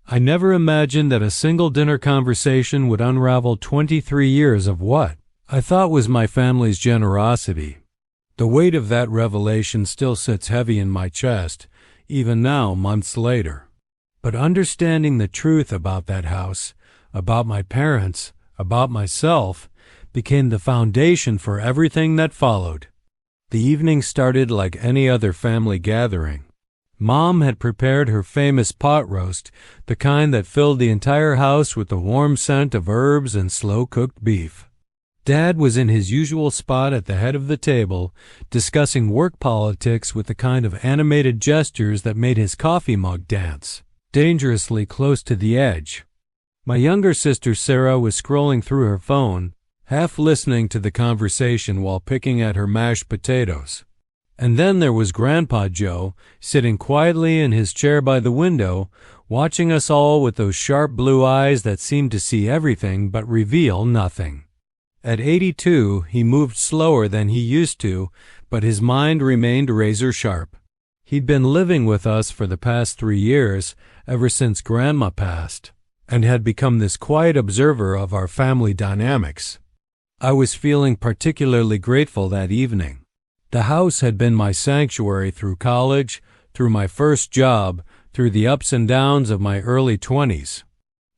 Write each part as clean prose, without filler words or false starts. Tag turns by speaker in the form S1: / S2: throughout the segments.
S1: I never imagined that a single dinner conversation would unravel 23 years of what I thought was my family's generosity. The weight of that revelation still sits heavy in my chest, even now, months later. But understanding the truth about that house, about my parents, about myself, became the foundation for everything that followed. The evening started like any other family gathering. Mom had prepared her famous pot roast, the kind that filled the entire house with the warm scent of herbs and slow-cooked beef. Dad was in his usual spot at the head of the table, discussing work politics with the kind of animated gestures that made his coffee mug dance, dangerously close to the edge. My younger sister Sarah was scrolling through her phone, half listening to the conversation while picking at her mashed potatoes. And then there was Grandpa Joe, sitting quietly in his chair by the window, watching us all with those sharp blue eyes that seemed to see everything but reveal nothing. At 82, he moved slower than he used to, but his mind remained razor sharp. He'd been living with us for the past 3 years, ever since Grandma passed, and had become this quiet observer of our family dynamics. I was feeling particularly grateful that evening. The house had been my sanctuary through college, through my first job, through the ups and downs of my early 20s.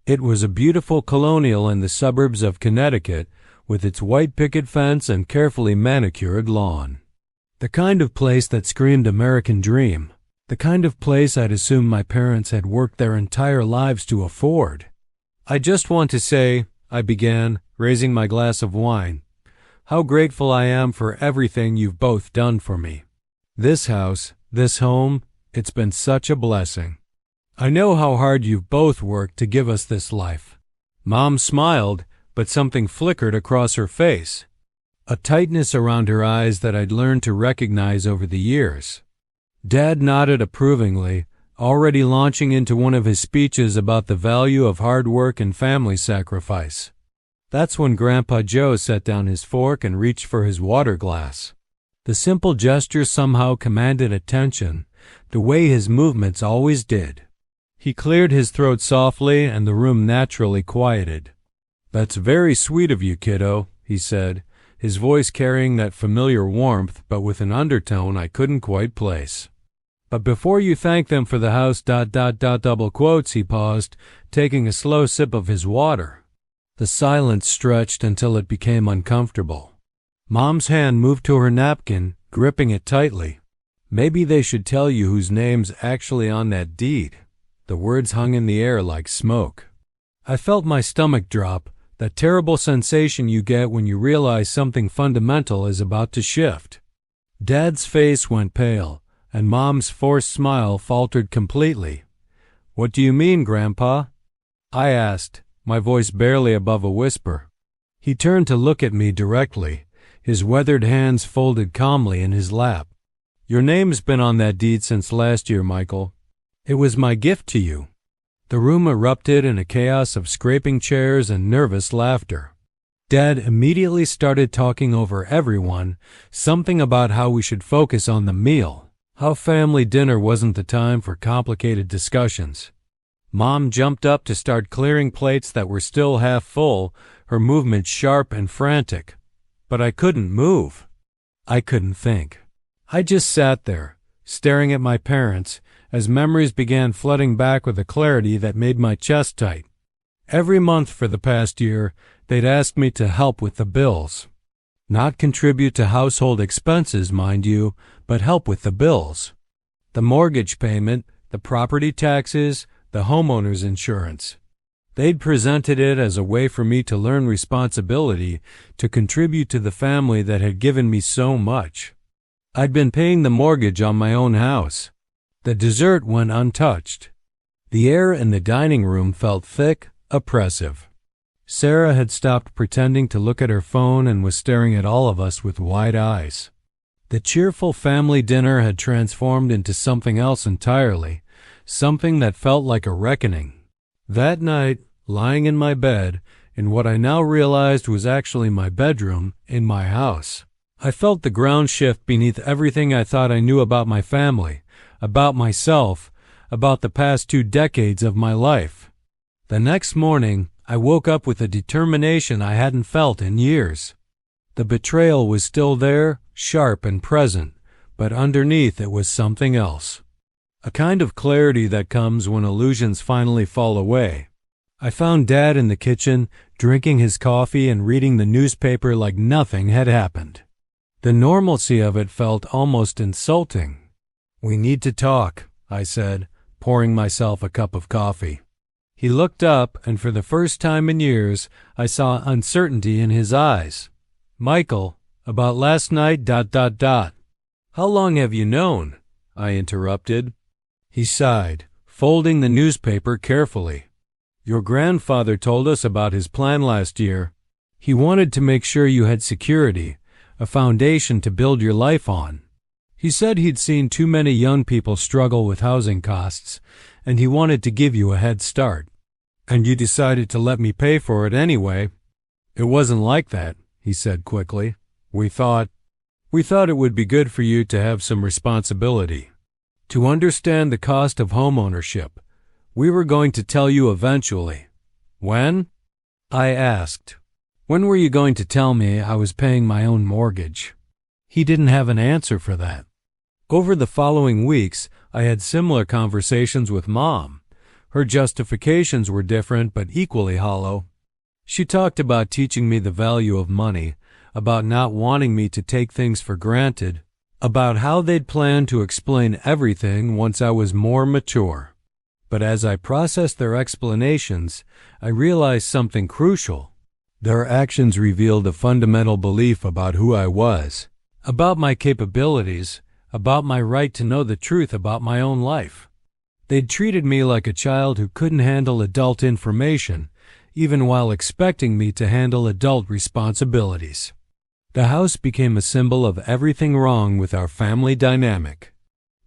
S1: It was a beautiful colonial in the suburbs of Connecticut, with its white picket fence and carefully manicured lawn. The kind of place that screamed American dream. The kind of place I'd assumed my parents had worked their entire lives to afford. "I just want to say," I began, raising my glass of wine, "how grateful I am for everything you've both done for me. This house, this home, it's been such a blessing. I know how hard you've both worked to give us this life." Mom smiled, but something flickered across her face, a tightness around her eyes that I'd learned to recognize over the years. Dad nodded approvingly, already launching into one of his speeches about the value of hard work and family sacrifice. That's when Grandpa Joe set down his fork and reached for his water glass. The simple gesture somehow commanded attention, the way his movements always did. He cleared his throat softly, and the room naturally quieted. "That's very sweet of you, kiddo," he said, his voice carrying that familiar warmth but with an undertone I couldn't quite place. "But before you thank them for the house ... double quotes," he paused, taking a slow sip of his water. The silence stretched until it became uncomfortable. Mom's hand moved to her napkin, gripping it tightly. "Maybe they should tell you whose name's actually on that deed." The words hung in the air like smoke. I felt my stomach drop, that terrible sensation you get when you realize something fundamental is about to shift. Dad's face went pale, and Mom's forced smile faltered completely. "What do you mean, Grandpa?" I asked, my voice barely above a whisper. He turned to look at me directly, his weathered hands folded calmly in his lap. "Your name's been on that deed since last year, Michael. It was my gift to you." The room erupted in a chaos of scraping chairs and nervous laughter. Dad immediately started talking over everyone, something about how we should focus on the meal, how family dinner wasn't the time for complicated discussions. Mom jumped up to start clearing plates that were still half full, her movements sharp and frantic. But I couldn't move. I couldn't think. I just sat there, staring at my parents, as memories began flooding back with a clarity that made my chest tight. Every month for the past year, they'd asked me to help with the bills. Not contribute to household expenses, mind you, but help with the bills. The mortgage payment, the property taxes, the homeowner's insurance. They'd presented it as a way for me to learn responsibility, to contribute to the family that had given me so much. I'd been paying the mortgage on my own house. The dessert went untouched. The air in the dining room felt thick, oppressive. Sarah had stopped pretending to look at her phone and was staring at all of us with wide eyes. The cheerful family dinner had transformed into something else entirely, something that felt like a reckoning. That night, lying in my bed, in what I now realized was actually my bedroom, in my house, I felt the ground shift beneath everything I thought I knew about my family, about myself, about the past 2 decades of my life. The next morning, I woke up with a determination I hadn't felt in years. The betrayal was still there, sharp and present, but underneath it was something else. A kind of clarity that comes when illusions finally fall away. I found Dad in the kitchen, drinking his coffee and reading the newspaper like nothing had happened. The normalcy of it felt almost insulting. "We need to talk," I said, pouring myself a cup of coffee. He looked up, and for the first time in years, I saw uncertainty in his eyes. "Michael, about last night, ... How long have you known?" I interrupted. He sighed, folding the newspaper carefully. "Your grandfather told us about his plan last year. He wanted to make sure you had security, a foundation to build your life on. He said he'd seen too many young people struggle with housing costs, and he wanted to give you a head start. And you decided to let me pay for it anyway." "It wasn't like that," he said quickly. We thought it would be good for you to have some responsibility, to understand the cost of home ownership. We were going to tell you eventually." "When?" I asked. "When were you going to tell me I was paying my own mortgage?" He didn't have an answer for that. Over the following weeks, I had similar conversations with Mom. Her justifications were different but equally hollow. She talked about teaching me the value of money, about not wanting me to take things for granted, about how they'd plan to explain everything once I was more mature. But as I processed their explanations, I realized something crucial. Their actions revealed a fundamental belief about who I was, about my capabilities, about my right to know the truth about my own life. They'd treated me like a child who couldn't handle adult information, even while expecting me to handle adult responsibilities. The house became a symbol of everything wrong with our family dynamic.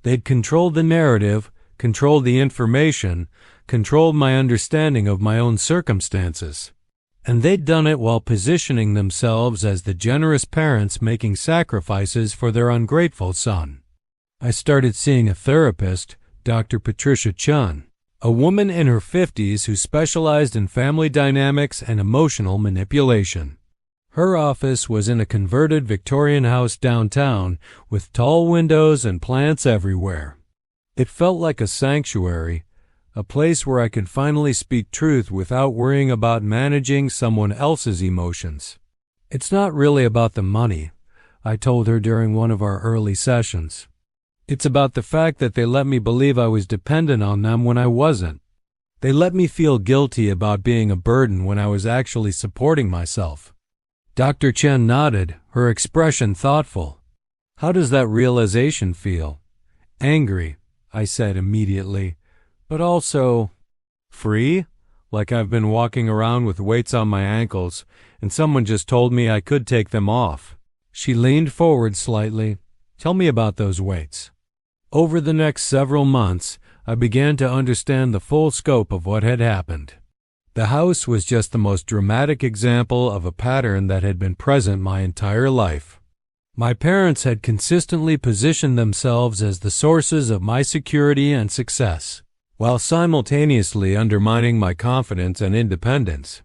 S1: They'd controlled the narrative, controlled the information, controlled my understanding of my own circumstances. And they'd done it while positioning themselves as the generous parents making sacrifices for their ungrateful son. I started seeing a therapist, Dr. Patricia Chun, a woman in her 50s who specialized in family dynamics and emotional manipulation. Her office was in a converted Victorian house downtown with tall windows and plants everywhere. It felt like a sanctuary, a place where I could finally speak truth without worrying about managing someone else's emotions. "It's not really about the money," I told her during one of our early sessions. "It's about the fact that they let me believe I was dependent on them when I wasn't. They let me feel guilty about being a burden when I was actually supporting myself." Dr. Chen nodded, her expression thoughtful. "How does that realization feel?" "Angry," I said immediately, "but also free, like I've been walking around with weights on my ankles and someone just told me I could take them off." She leaned forward slightly. "Tell me about those weights." Over the next several months, I began to understand the full scope of what had happened. The house was just the most dramatic example of a pattern that had been present my entire life. My parents had consistently positioned themselves as the sources of my security and success, while simultaneously undermining my confidence and independence.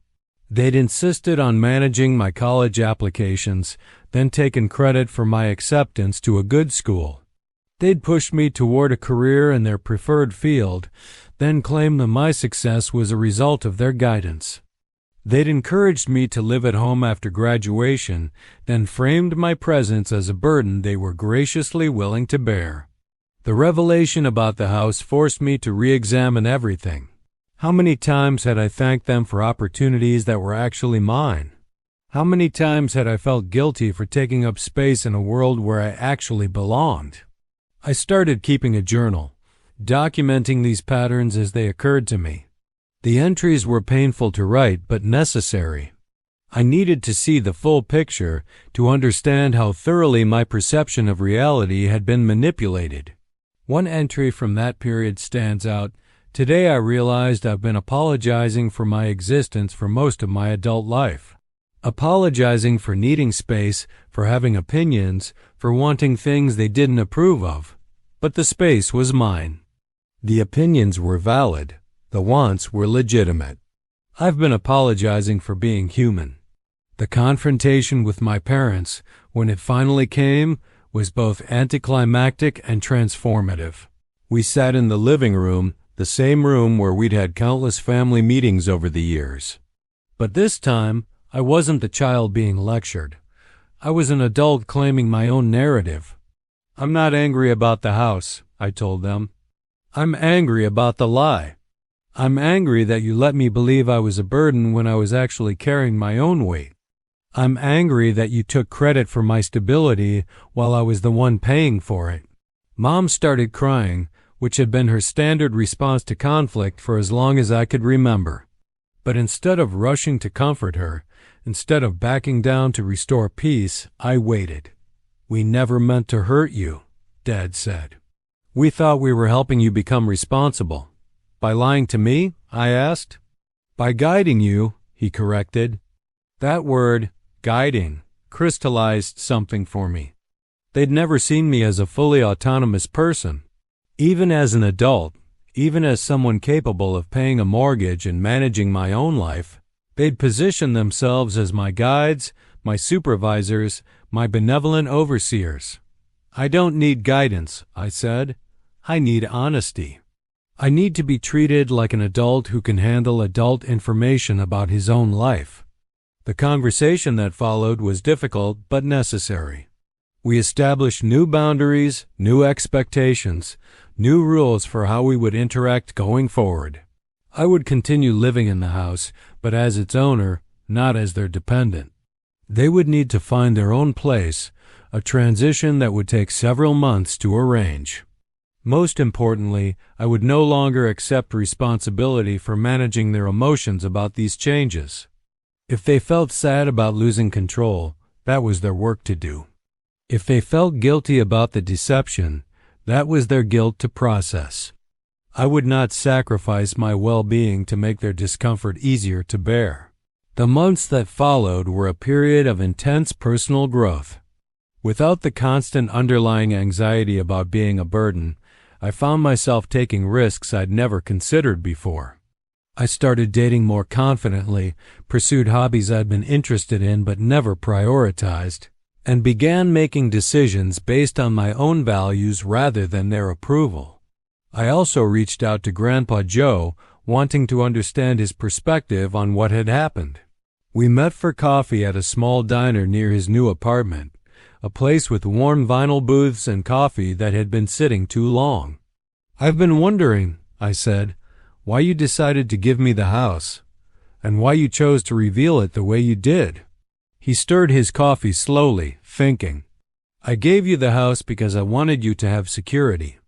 S1: They'd insisted on managing my college applications, then taken credit for my acceptance to a good school. They'd pushed me toward a career in their preferred field, then claimed that my success was a result of their guidance. They'd encouraged me to live at home after graduation, then framed my presence as a burden they were graciously willing to bear. The revelation about the house forced me to re-examine everything. How many times had I thanked them for opportunities that were actually mine? How many times had I felt guilty for taking up space in a world where I actually belonged? I started keeping a journal, documenting these patterns as they occurred to me. The entries were painful to write, but necessary. I needed to see the full picture to understand how thoroughly my perception of reality had been manipulated. One entry from that period stands out. "Today I realized I've been apologizing for my existence for most of my adult life. Apologizing for needing space, for having opinions, for wanting things they didn't approve of. But the space was mine. The opinions were valid. The wants were legitimate. I've been apologizing for being human. The confrontation with my parents, when it finally came, was both anticlimactic and transformative. We sat in the living room, the same room where we'd had countless family meetings over the years. But this time, I wasn't the child being lectured. I was an adult claiming my own narrative. I'm not angry about the house, I told them. I'm angry about the lie. I'm angry that you let me believe I was a burden when I was actually carrying my own weight. I'm angry that you took credit for my stability while I was the one paying for it. Mom started crying, which had been her standard response to conflict for as long as I could remember. But instead of rushing to comfort her, instead of backing down to restore peace, I waited. We never meant to hurt you, Dad said. We thought we were helping you become responsible. By lying to me? I asked. By guiding you, he corrected. That word, guiding, crystallized something for me. They'd never seen me as a fully autonomous person. Even as an adult, even as someone capable of paying a mortgage and managing my own life, they'd position themselves as my guides, my supervisors, my benevolent overseers. I don't need guidance, I said. I need honesty. I need to be treated like an adult who can handle adult information about his own life. The conversation that followed was difficult but necessary. We established new boundaries, new expectations, new rules for how we would interact going forward. I would continue living in the house, but as its owner, not as their dependent. They would need to find their own place, a transition that would take several months to arrange. Most importantly, I would no longer accept responsibility for managing their emotions about these changes. If they felt sad about losing control, that was their work to do. If they felt guilty about the deception, that was their guilt to process. I would not sacrifice my well-being to make their discomfort easier to bear. The months that followed were a period of intense personal growth. Without the constant underlying anxiety about being a burden, I found myself taking risks I'd never considered before. I started dating more confidently, pursued hobbies I'd been interested in but never prioritized, and began making decisions based on my own values rather than their approval. I also reached out to Grandpa Joe, wanting to understand his perspective on what had happened. We met for coffee at a small diner near his new apartment, a place with warm vinyl booths and coffee that had been sitting too long. I've been wondering, I said, why you decided to give me the house, and why you chose to reveal it the way you did. He stirred his coffee slowly, thinking. I gave you the house because I wanted you to have security.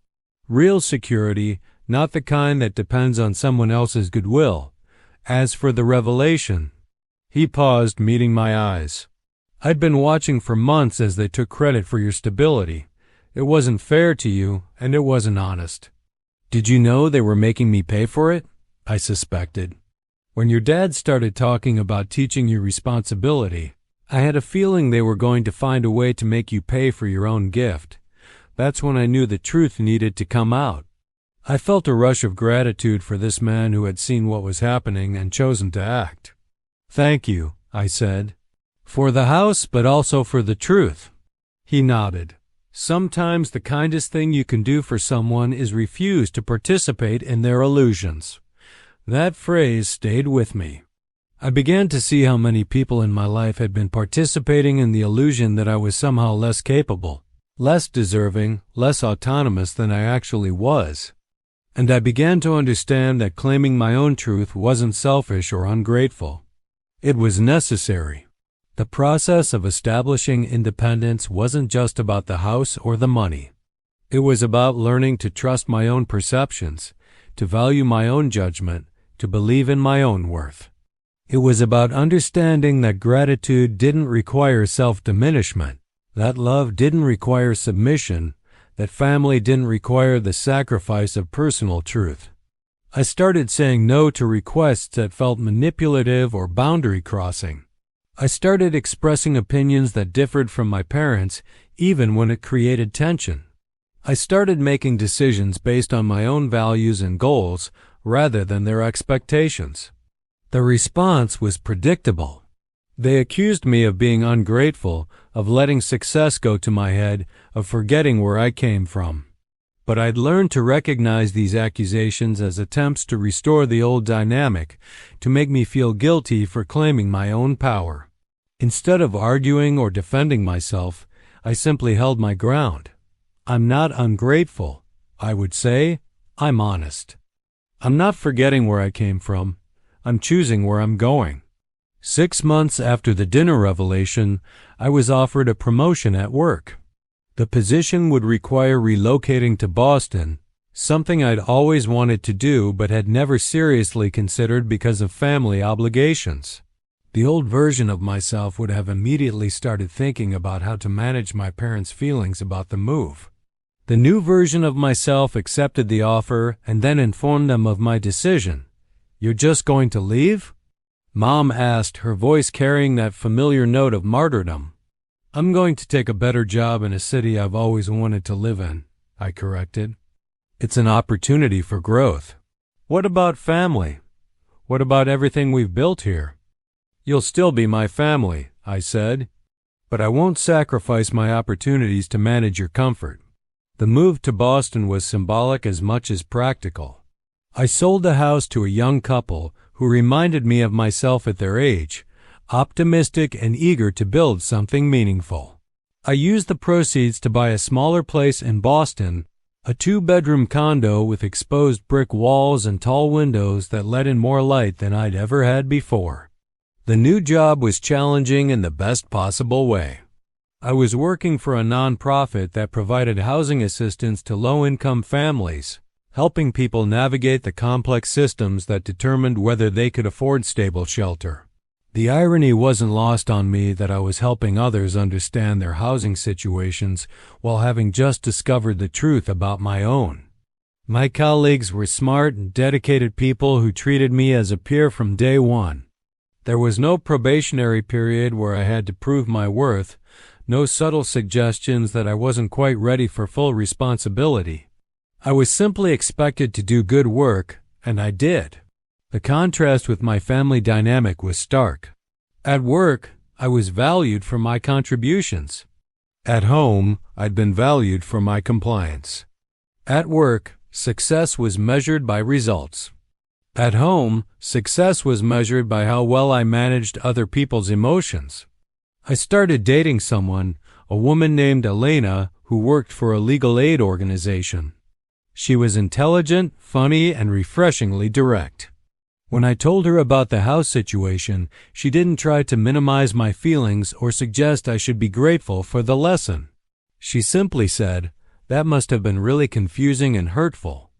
S1: Real security, not the kind that depends on someone else's goodwill. As for the revelation, he paused, meeting my eyes. I'd been watching for months as they took credit for your stability. It wasn't fair to you, and it wasn't honest. Did you know they were making me pay for it? I suspected. When your dad started talking about teaching you responsibility, I had a feeling they were going to find a way to make you pay for your own gift. That's when I knew the truth needed to come out. I felt a rush of gratitude for this man who had seen what was happening and chosen to act. Thank you, I said. For the house, but also for the truth. He nodded. Sometimes the kindest thing you can do for someone is refuse to participate in their illusions. That phrase stayed with me. I began to see how many people in my life had been participating in the illusion that I was somehow less capable, less deserving, less autonomous than I actually was. And I began to understand that claiming my own truth wasn't selfish or ungrateful. It was necessary. The process of establishing independence wasn't just about the house or the money. It was about learning to trust my own perceptions, to value my own judgment, to believe in my own worth. It was about understanding that gratitude didn't require self-diminishment, that love didn't require submission, that family didn't require the sacrifice of personal truth. I started saying no to requests that felt manipulative or boundary crossing. I started expressing opinions that differed from my parents, even when it created tension. I started making decisions based on my own values and goals rather than their expectations. The response was predictable. They accused me of being ungrateful, of letting success go to my head, of forgetting where I came from. But I'd learned to recognize these accusations as attempts to restore the old dynamic, to make me feel guilty for claiming my own power. Instead of arguing or defending myself, I simply held my ground. I'm not ungrateful, I would say. I'm honest. I'm not forgetting where I came from. I'm choosing where I'm going. 6 months after the dinner revelation, I was offered a promotion at work. The position would require relocating to Boston, something I'd always wanted to do but had never seriously considered because of family obligations. The old version of myself would have immediately started thinking about how to manage my parents' feelings about the move. The new version of myself accepted the offer and then informed them of my decision. "You're just going to leave?" Mom asked, her voice carrying that familiar note of martyrdom. "I'm going to take a better job in a city I've always wanted to live in," I corrected. "It's an opportunity for growth." "What about family? What about everything we've built here?" "You'll still be my family," I said, "but I won't sacrifice my opportunities to manage your comfort." The move to Boston was symbolic as much as practical. I sold the house to a young couple who reminded me of myself at their age, optimistic and eager to build something meaningful. I used the proceeds to buy a smaller place in Boston, a 2-bedroom condo with exposed brick walls and tall windows that let in more light than I'd ever had before. The new job was challenging in the best possible way. I was working for a nonprofit that provided housing assistance to low-income families, helping people navigate the complex systems that determined whether they could afford stable shelter. The irony wasn't lost on me that I was helping others understand their housing situations while having just discovered the truth about my own. My colleagues were smart and dedicated people who treated me as a peer from day one. There was no probationary period where I had to prove my worth, no subtle suggestions that I wasn't quite ready for full responsibility. I was simply expected to do good work, and I did. The contrast with my family dynamic was stark. At work, I was valued for my contributions. At home, I'd been valued for my compliance. At work, success was measured by results. At home, success was measured by how well I managed other people's emotions. I started dating someone, a woman named Elena, who worked for a legal aid organization. She was intelligent, funny, and refreshingly direct. When I told her about the house situation, she didn't try to minimize my feelings or suggest I should be grateful for the lesson. She simply said, "That must have been really confusing and hurtful."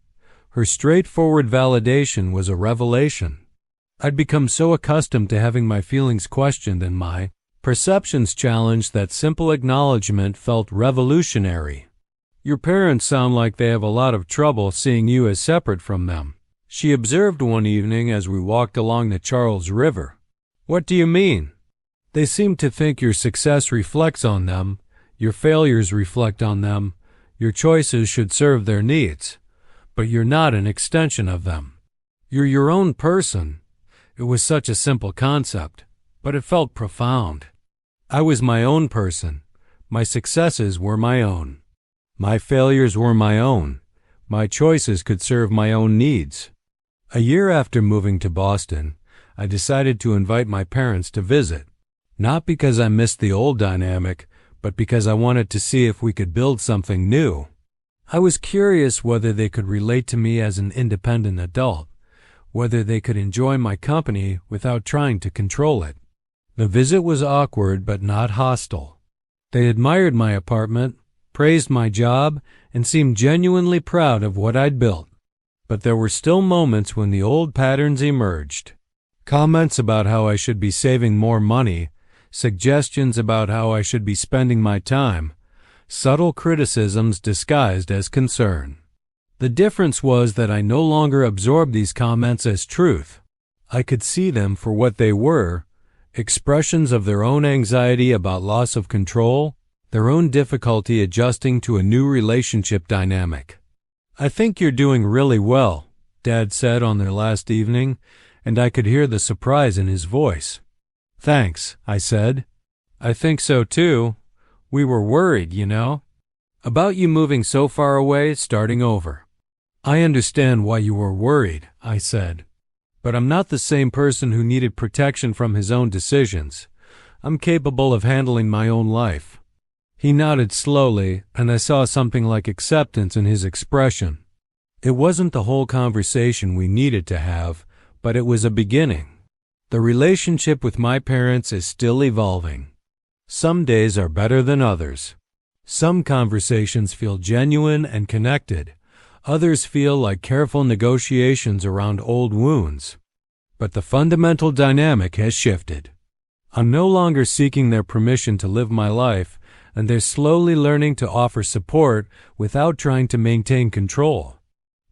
S1: Her straightforward validation was a revelation. I'd become so accustomed to having my feelings questioned and my perceptions challenged that simple acknowledgement felt revolutionary. "Your parents sound like they have a lot of trouble seeing you as separate from them," she observed one evening as we walked along the Charles River. "What do you mean?" "They seem to think your success reflects on them, your failures reflect on them, your choices should serve their needs, but you're not an extension of them. You're your own person." It was such a simple concept, but it felt profound. I was my own person. My successes were my own. My failures were my own. My choices could serve my own needs. A year after moving to Boston, I decided to invite my parents to visit, not because I missed the old dynamic, but because I wanted to see if we could build something new. I was curious whether they could relate to me as an independent adult, whether they could enjoy my company without trying to control it. The visit was awkward but not hostile. They admired my apartment, praised my job, and seemed genuinely proud of what I'd built. But there were still moments when the old patterns emerged. Comments about how I should be saving more money, suggestions about how I should be spending my time, subtle criticisms disguised as concern. The difference was that I no longer absorbed these comments as truth. I could see them for what they were, expressions of their own anxiety about loss of control, their own difficulty adjusting to a new relationship dynamic. "I think you're doing really well," Dad said on their last evening, and I could hear the surprise in his voice. "Thanks," I said. "I think so too. We were worried, you know, about you moving so far away, starting over." "I understand why you were worried," I said. "But I'm not the same person who needed protection from his own decisions. I'm capable of handling my own life." He nodded slowly, and I saw something like acceptance in his expression. It wasn't the whole conversation we needed to have, but it was a beginning. The relationship with my parents is still evolving. Some days are better than others. Some conversations feel genuine and connected. Others feel like careful negotiations around old wounds. But the fundamental dynamic has shifted. I'm no longer seeking their permission to live my life, and they're slowly learning to offer support without trying to maintain control.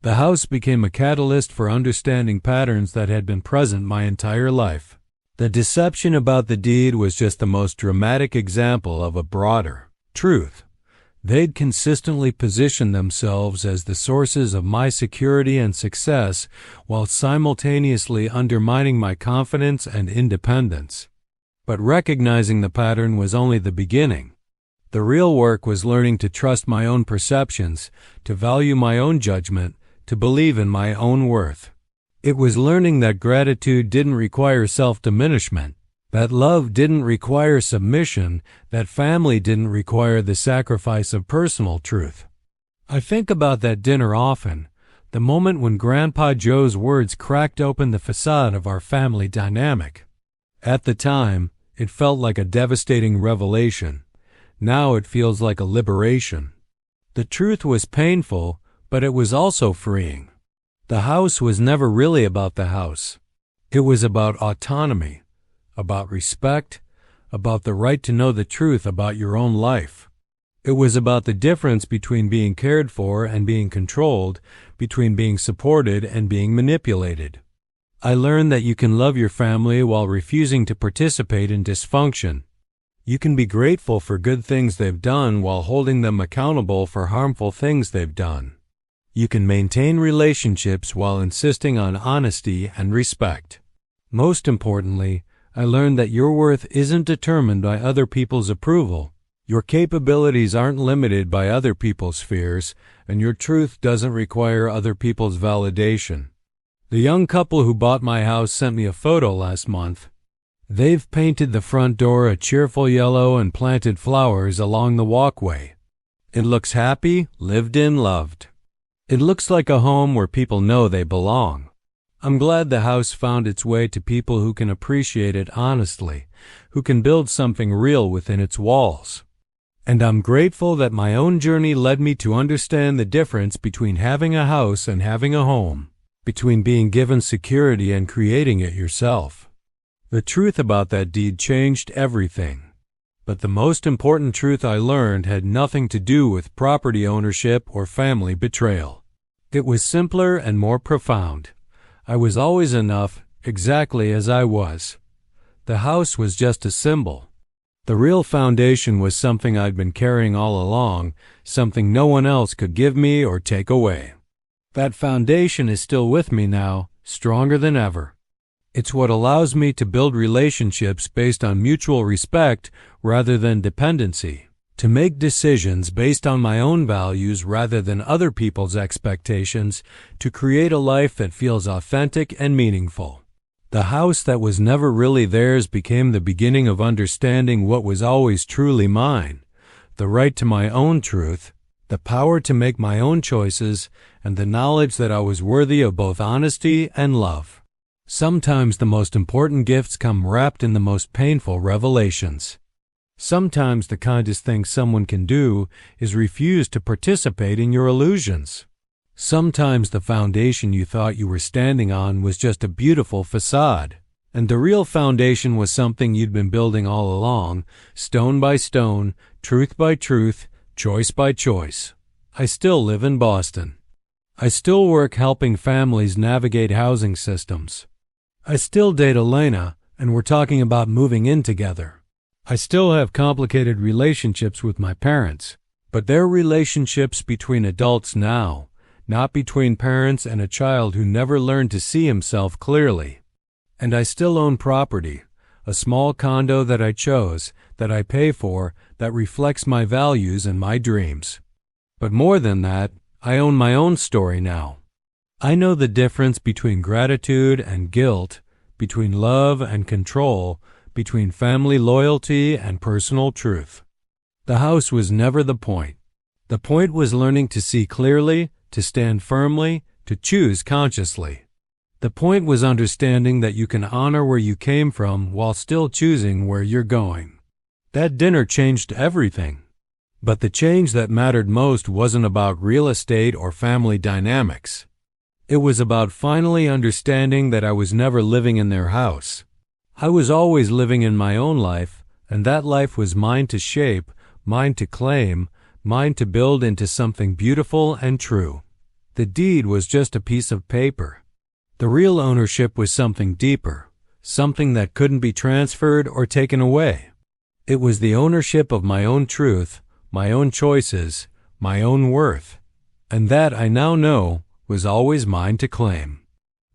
S1: The house became a catalyst for understanding patterns that had been present my entire life. The deception about the deed was just the most dramatic example of a broader truth. They'd consistently positioned themselves as the sources of my security and success while simultaneously undermining my confidence and independence. But recognizing the pattern was only the beginning. The real work was learning to trust my own perceptions, to value my own judgment, to believe in my own worth. It was learning that gratitude didn't require self-diminishment, that love didn't require submission, that family didn't require the sacrifice of personal truth. I think about that dinner often, the moment when Grandpa Joe's words cracked open the facade of our family dynamic. At the time, it felt like a devastating revelation. Now it feels like a liberation. The truth was painful, but it was also freeing. The house was never really about the house. It was about autonomy, about respect, about the right to know the truth about your own life. It was about the difference between being cared for and being controlled, between being supported and being manipulated. I learned that you can love your family while refusing to participate in dysfunction. You can be grateful for good things they've done while holding them accountable for harmful things they've done. You can maintain relationships while insisting on honesty and respect. Most importantly, I learned that your worth isn't determined by other people's approval. Your capabilities aren't limited by other people's fears, and your truth doesn't require other people's validation. The young couple who bought my house sent me a photo last month. They've painted the front door a cheerful yellow and planted flowers along the walkway. It looks happy, lived in, loved. It looks like a home where people know they belong. I'm glad the house found its way to people who can appreciate it honestly, who can build something real within its walls. And I'm grateful that my own journey led me to understand the difference between having a house and having a home, between being given security and creating it yourself. The truth about that deed changed everything. But the most important truth I learned had nothing to do with property ownership or family betrayal. It was simpler and more profound. I was always enough, exactly as I was. The house was just a symbol. The real foundation was something I'd been carrying all along, something no one else could give me or take away. That foundation is still with me now, stronger than ever. It's what allows me to build relationships based on mutual respect rather than dependency, to make decisions based on my own values rather than other people's expectations, to create a life that feels authentic and meaningful. The house that was never really theirs became the beginning of understanding what was always truly mine, the right to my own truth, the power to make my own choices, and the knowledge that I was worthy of both honesty and love. Sometimes the most important gifts come wrapped in the most painful revelations. Sometimes the kindest thing someone can do is refuse to participate in your illusions. Sometimes the foundation you thought you were standing on was just a beautiful facade, and the real foundation was something you'd been building all along, stone by stone, truth by truth, choice by choice. I still live in Boston. I still work helping families navigate housing systems. I still date Elena, and we're talking about moving in together. I still have complicated relationships with my parents, but they're relationships between adults now, not between parents and a child who never learned to see himself clearly. And I still own property, a small condo that I chose, that I pay for, that reflects my values and my dreams. But more than that, I own my own story now. I know the difference between gratitude and guilt, between love and control, between family loyalty and personal truth. The house was never the point. The point was learning to see clearly, to stand firmly, to choose consciously. The point was understanding that you can honor where you came from while still choosing where you're going. That dinner changed everything. But the change that mattered most wasn't about real estate or family dynamics. It was about finally understanding that I was never living in their house. I was always living in my own life, and that life was mine to shape, mine to claim, mine to build into something beautiful and true. The deed was just a piece of paper. The real ownership was something deeper, something that couldn't be transferred or taken away. It was the ownership of my own truth, my own choices, my own worth. And that, I now know, was always mine to claim.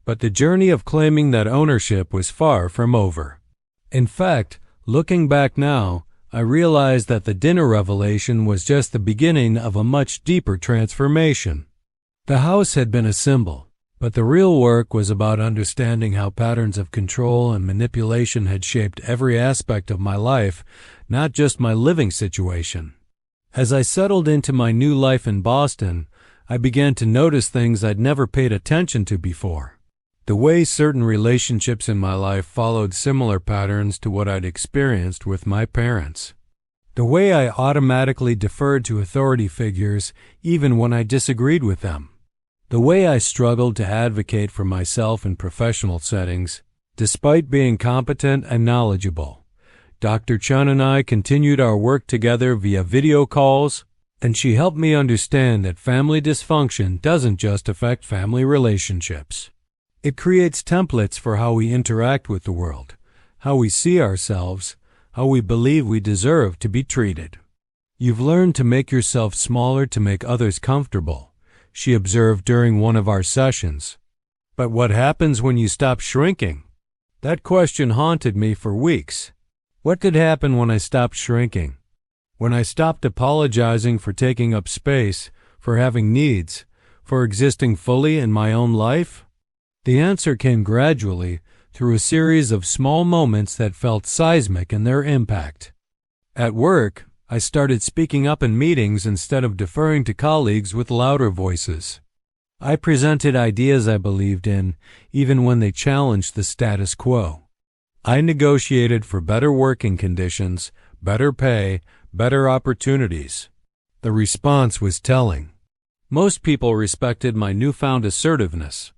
S1: But the journey of claiming that ownership was far from over. In fact, looking back now, I realized that the dinner revelation was just the beginning of a much deeper transformation. The house had been a symbol, but the real work was about understanding how patterns of control and manipulation had shaped every aspect of my life, not just my living situation. As I settled into my new life in Boston, I began to notice things I'd never paid attention to before. The way certain relationships in my life followed similar patterns to what I'd experienced with my parents. The way I automatically deferred to authority figures even when I disagreed with them. The way I struggled to advocate for myself in professional settings, despite being competent and knowledgeable. Dr. Chun and I continued our work together via video calls, and she helped me understand that family dysfunction doesn't just affect family relationships. It creates templates for how we interact with the world, how we see ourselves, how we believe we deserve to be treated. You've learned to make yourself smaller to make others comfortable, she observed during one of our sessions. But what happens when you stop shrinking? That question haunted me for weeks. What could happen when I stopped shrinking? When I stopped apologizing for taking up space, for having needs, for existing fully in my own life? The answer came gradually through a series of small moments that felt seismic in their impact. At work, I started speaking up in meetings instead of deferring to colleagues with louder voices. I presented ideas I believed in, even when they challenged the status quo. I negotiated for better working conditions, better pay, better opportunities. The response was telling. Most people respected my newfound assertiveness.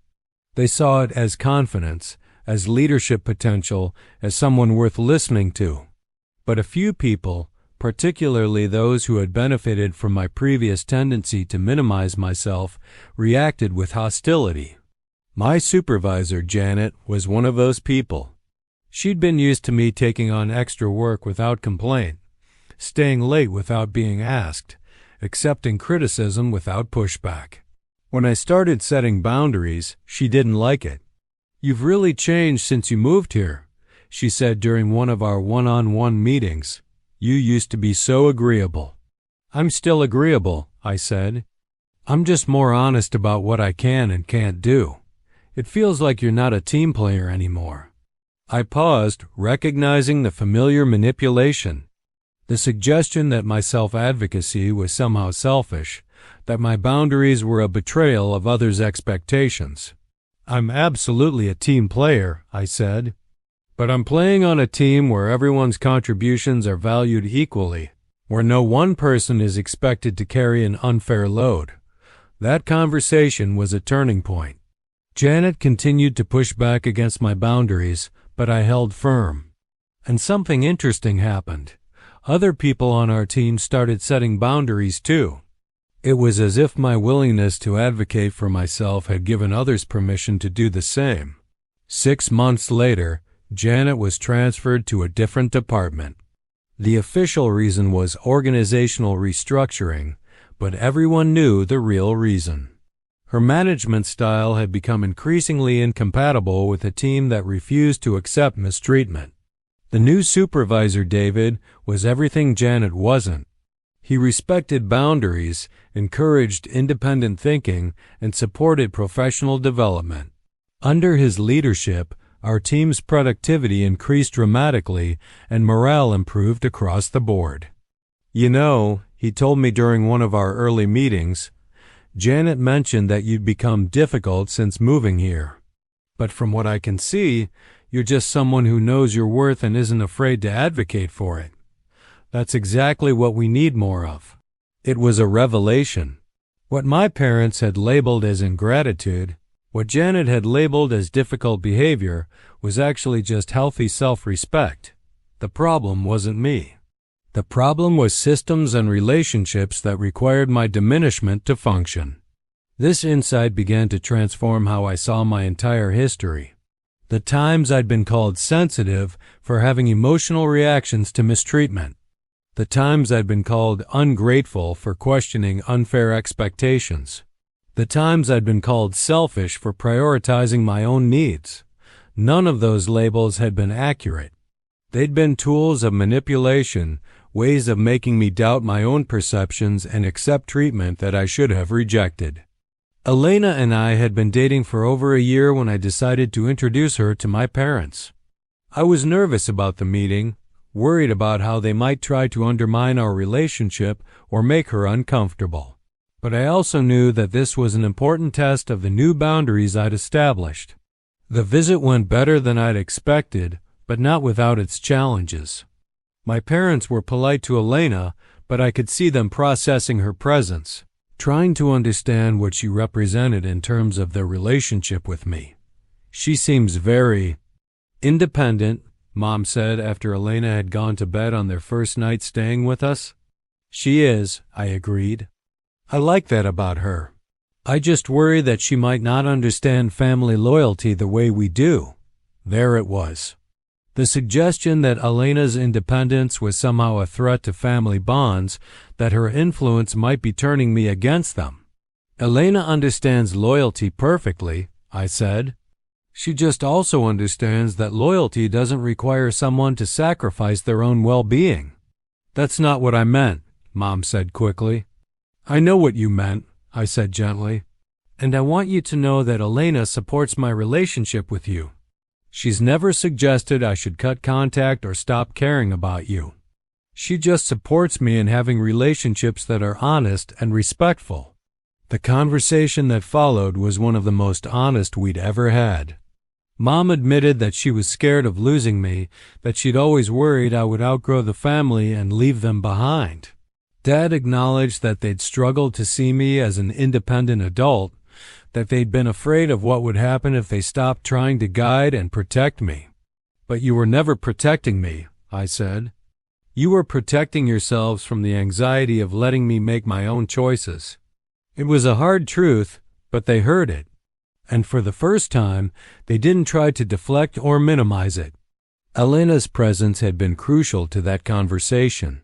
S1: They saw it as confidence, as leadership potential, as someone worth listening to. But a few people, particularly those who had benefited from my previous tendency to minimize myself, reacted with hostility. My supervisor, Janet, was one of those people. She'd been used to me taking on extra work without complaint, staying late without being asked, accepting criticism without pushback. When I started setting boundaries, she didn't like it. "You've really changed since you moved here," she said during one of our one-on-one meetings. "You used to be so agreeable." "I'm still agreeable," I said. "I'm just more honest about what I can and can't do. It feels like you're not a team player anymore." I paused, recognizing the familiar manipulation. The suggestion that my self-advocacy was somehow selfish, that my boundaries were a betrayal of others' expectations. "I'm absolutely a team player," I said. "But I'm playing on a team where everyone's contributions are valued equally, where no one person is expected to carry an unfair load." That conversation was a turning point. Janet continued to push back against my boundaries, but I held firm. And something interesting happened. Other people on our team started setting boundaries too. It was as if my willingness to advocate for myself had given others permission to do the same. 6 months later, Janet was transferred to a different department. The official reason was organizational restructuring, but everyone knew the real reason. Her management style had become increasingly incompatible with a team that refused to accept mistreatment. The new supervisor, David, was everything Janet wasn't. He respected boundaries, encouraged independent thinking, and supported professional development. Under his leadership, our team's productivity increased dramatically and morale improved across the board. "You know," he told me during one of our early meetings, "Janet mentioned that you'd become difficult since moving here. But from what I can see, you're just someone who knows your worth and isn't afraid to advocate for it. That's exactly what we need more of." It was a revelation. What my parents had labeled as ingratitude, what Janet had labeled as difficult behavior, was actually just healthy self-respect. The problem wasn't me. The problem was systems and relationships that required my diminishment to function. This insight began to transform how I saw my entire history. The times I'd been called sensitive for having emotional reactions to mistreatment. The times I'd been called ungrateful for questioning unfair expectations. The times I'd been called selfish for prioritizing my own needs. None of those labels had been accurate. They'd been tools of manipulation, ways of making me doubt my own perceptions and accept treatment that I should have rejected. Elena and I had been dating for over a year when I decided to introduce her to my parents. I was nervous about the meeting, worried about how they might try to undermine our relationship or make her uncomfortable. But I also knew that this was an important test of the new boundaries I'd established. The visit went better than I'd expected, but not without its challenges. My parents were polite to Elena, but I could see them processing her presence, trying to understand what she represented in terms of their relationship with me. "She seems very independent," Mom said after Elena had gone to bed on their first night staying with us. "She is," I agreed. "I like that about her. I just worry that she might not understand family loyalty the way we do." There it was. The suggestion that Elena's independence was somehow a threat to family bonds, that her influence might be turning me against them. "Elena understands loyalty perfectly," I said. "She just also understands that loyalty doesn't require someone to sacrifice their own well-being." "That's not what I meant," Mom said quickly. "I know what you meant," I said gently. "And I want you to know that Elena supports my relationship with you. She's never suggested I should cut contact or stop caring about you. She just supports me in having relationships that are honest and respectful." The conversation that followed was one of the most honest we'd ever had. Mom admitted that she was scared of losing me, that she'd always worried I would outgrow the family and leave them behind. Dad acknowledged that they'd struggled to see me as an independent adult, that they'd been afraid of what would happen if they stopped trying to guide and protect me. "But you were never protecting me," I said. "You were protecting yourselves from the anxiety of letting me make my own choices." It was a hard truth, but they heard it. And for the first time, they didn't try to deflect or minimize it. Elena's presence had been crucial to that conversation.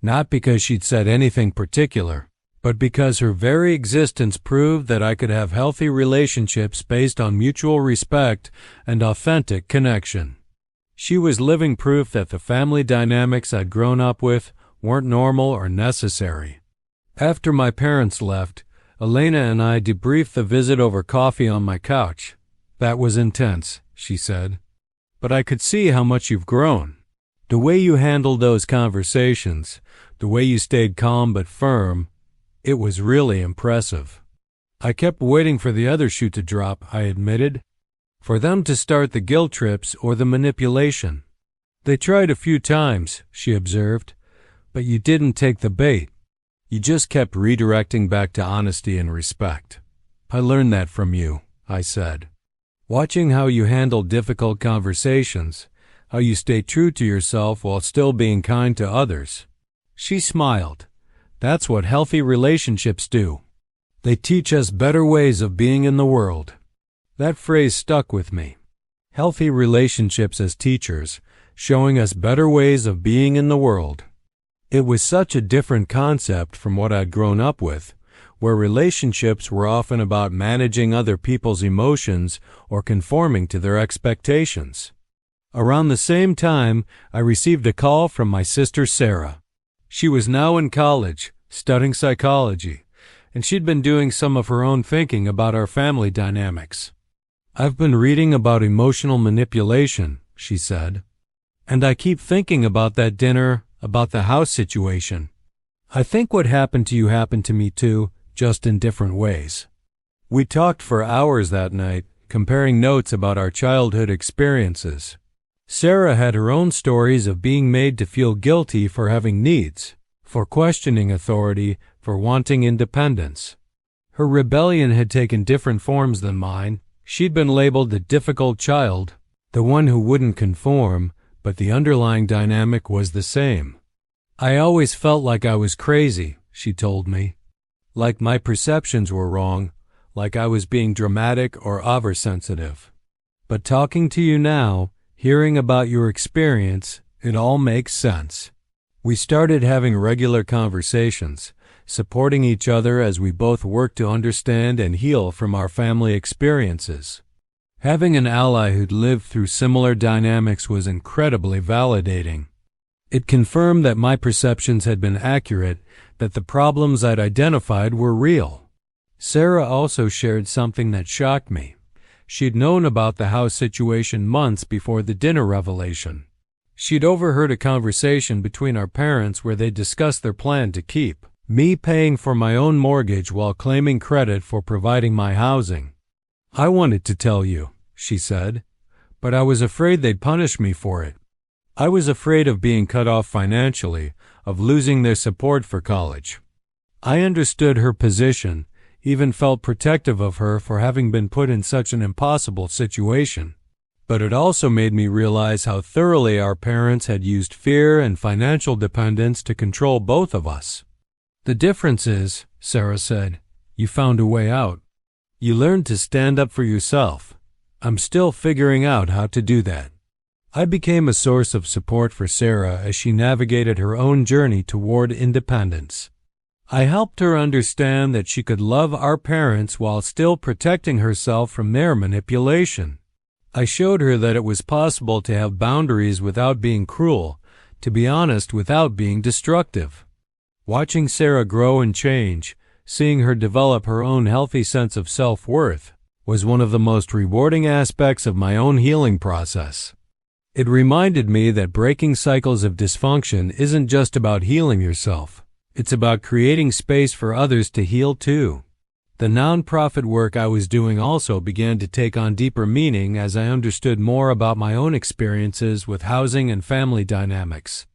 S1: Not because she'd said anything particular, but because her very existence proved that I could have healthy relationships based on mutual respect and authentic connection. She was living proof that the family dynamics I'd grown up with weren't normal or necessary. After my parents left, Elena and I debriefed the visit over coffee on my couch. "That was intense," she said. "But I could see how much you've grown. The way you handled those conversations, the way you stayed calm but firm, it was really impressive." "I kept waiting for the other shoe to drop," I admitted. "For them to start the guilt trips or the manipulation." "They tried a few times," she observed, "but you didn't take the bait. You just kept redirecting back to honesty and respect." "I learned that from you," I said. "Watching how you handle difficult conversations, how you stay true to yourself while still being kind to others." She smiled. "That's what healthy relationships do. They teach us better ways of being in the world." That phrase stuck with me. Healthy relationships as teachers, showing us better ways of being in the world. It was such a different concept from what I'd grown up with, where relationships were often about managing other people's emotions or conforming to their expectations. Around the same time, I received a call from my sister Sarah. She was now in college, studying psychology, and she'd been doing some of her own thinking about our family dynamics. "I've been reading about emotional manipulation," she said, "and I keep thinking about that dinner, about the house situation. I think what happened to you happened to me too, just in different ways." We talked for hours that night, comparing notes about our childhood experiences. Sarah had her own stories of being made to feel guilty for having needs, for questioning authority, for wanting independence. Her rebellion had taken different forms than mine. She'd been labeled the difficult child, the one who wouldn't conform, but the underlying dynamic was the same. "I always felt like I was crazy," she told me. "Like my perceptions were wrong, like I was being dramatic or oversensitive. But talking to you now, hearing about your experience, it all makes sense." We started having regular conversations, supporting each other as we both worked to understand and heal from our family experiences. Having an ally who'd lived through similar dynamics was incredibly validating. It confirmed that my perceptions had been accurate, that the problems I'd identified were real. Sarah also shared something that shocked me. She'd known about the house situation months before the dinner revelation. She'd overheard a conversation between our parents where they discussed their plan to keep me paying for my own mortgage while claiming credit for providing my housing. "I wanted to tell you," she said, "but I was afraid they'd punish me for it. I was afraid of being cut off financially, of losing their support for college." I understood her position, even felt protective of her for having been put in such an impossible situation. But it also made me realize how thoroughly our parents had used fear and financial dependence to control both of us. "The difference is," Sarah said, "you found a way out. You learned to stand up for yourself. I'm still figuring out how to do that." I became a source of support for Sarah as she navigated her own journey toward independence. I helped her understand that she could love our parents while still protecting herself from their manipulation. I showed her that it was possible to have boundaries without being cruel, to be honest without being destructive. Watching Sarah grow and change, seeing her develop her own healthy sense of self-worth, was one of the most rewarding aspects of my own healing process. It reminded me that breaking cycles of dysfunction isn't just about healing yourself. It's about creating space for others to heal too. The nonprofit work I was doing also began to take on deeper meaning as I understood more about my own experiences with housing and family dynamics.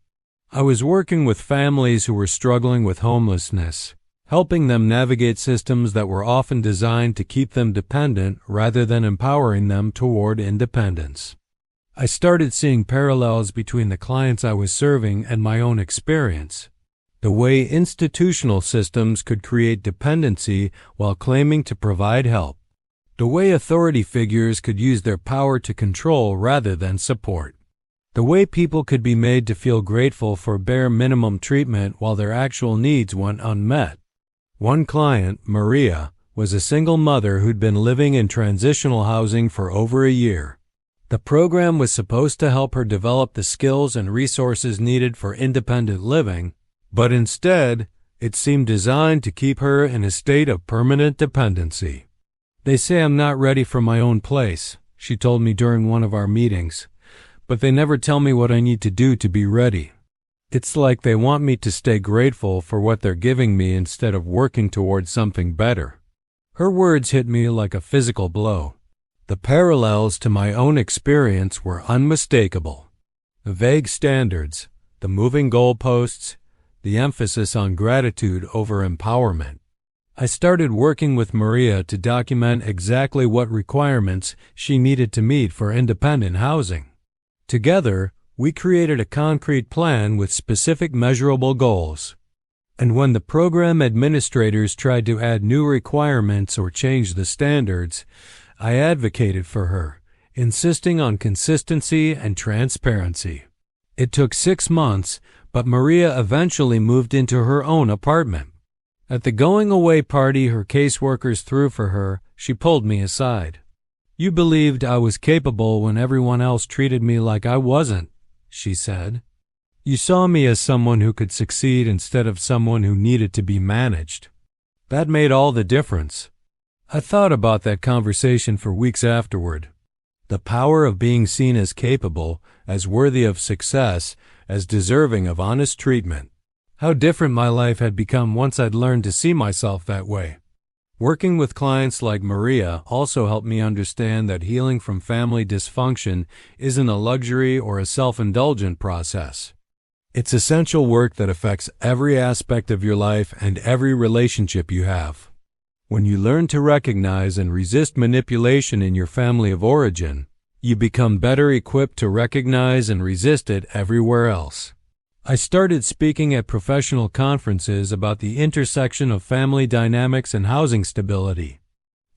S1: I was working with families who were struggling with homelessness, helping them navigate systems that were often designed to keep them dependent rather than empowering them toward independence. I started seeing parallels between the clients I was serving and my own experience. The way institutional systems could create dependency while claiming to provide help. The way authority figures could use their power to control rather than support. The way people could be made to feel grateful for bare minimum treatment while their actual needs went unmet. One client, Maria, was a single mother who'd been living in transitional housing for over a year. The program was supposed to help her develop the skills and resources needed for independent living, but instead, it seemed designed to keep her in a state of permanent dependency. "They say I'm not ready for my own place," she told me during one of our meetings, "but they never tell me what I need to do to be ready. It's like they want me to stay grateful for what they're giving me instead of working towards something better." Her words hit me like a physical blow. The parallels to my own experience were unmistakable. The vague standards, the moving goalposts, the emphasis on gratitude over empowerment. I started working with Maria to document exactly what requirements she needed to meet for independent housing. Together, we created a concrete plan with specific measurable goals. And when the program administrators tried to add new requirements or change the standards, I advocated for her, insisting on consistency and transparency. It took 6 months, but Maria eventually moved into her own apartment. At the going-away party her caseworkers threw for her, she pulled me aside. "You believed I was capable when everyone else treated me like I wasn't," she said. "You saw me as someone who could succeed instead of someone who needed to be managed." That made all the difference. I thought about that conversation for weeks afterward. The power of being seen as capable, as worthy of success, as deserving of honest treatment. How different my life had become once I'd learned to see myself that way. Working with clients like Maria also helped me understand that healing from family dysfunction isn't a luxury or a self-indulgent process. It's essential work that affects every aspect of your life and every relationship you have. When you learn to recognize and resist manipulation in your family of origin, you become better equipped to recognize and resist it everywhere else. I started speaking at professional conferences about the intersection of family dynamics and housing stability.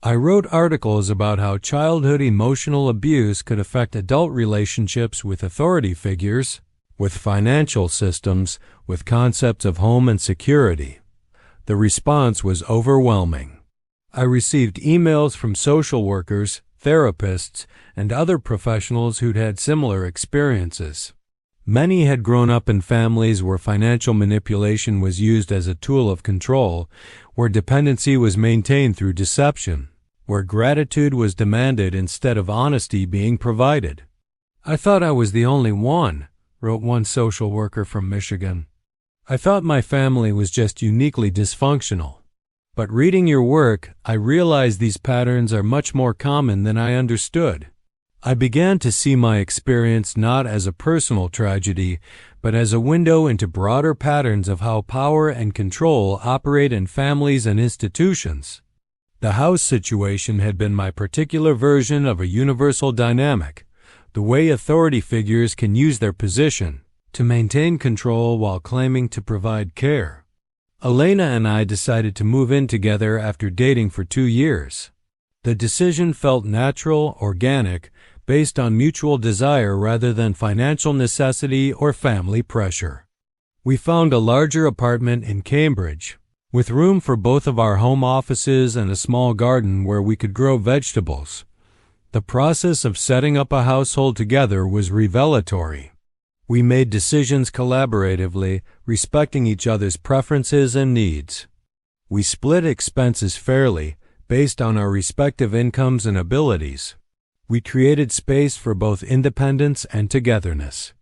S1: I wrote articles about how childhood emotional abuse could affect adult relationships with authority figures, with financial systems, with concepts of home and security. The response was overwhelming. I received emails from social workers, therapists, and other professionals who'd had similar experiences. Many had grown up in families where financial manipulation was used as a tool of control, where dependency was maintained through deception, where gratitude was demanded instead of honesty being provided. "I thought I was the only one," wrote one social worker from Michigan. "I thought my family was just uniquely dysfunctional. But reading your work, I realized these patterns are much more common than I understood. I began to see my experience not as a personal tragedy, but as a window into broader patterns of how power and control operate in families and institutions. The house situation had been my particular version of a universal dynamic, the way authority figures can use their position to maintain control while claiming to provide care. Elena and I decided to move in together after dating for 2 years. The decision felt natural, organic, based on mutual desire rather than financial necessity or family pressure. We found a larger apartment in Cambridge, with room for both of our home offices and a small garden where we could grow vegetables. The process of setting up a household together was revelatory. We made decisions collaboratively, respecting each other's preferences and needs. We split expenses fairly, based on our respective incomes and abilities. We created space for both independence and togetherness.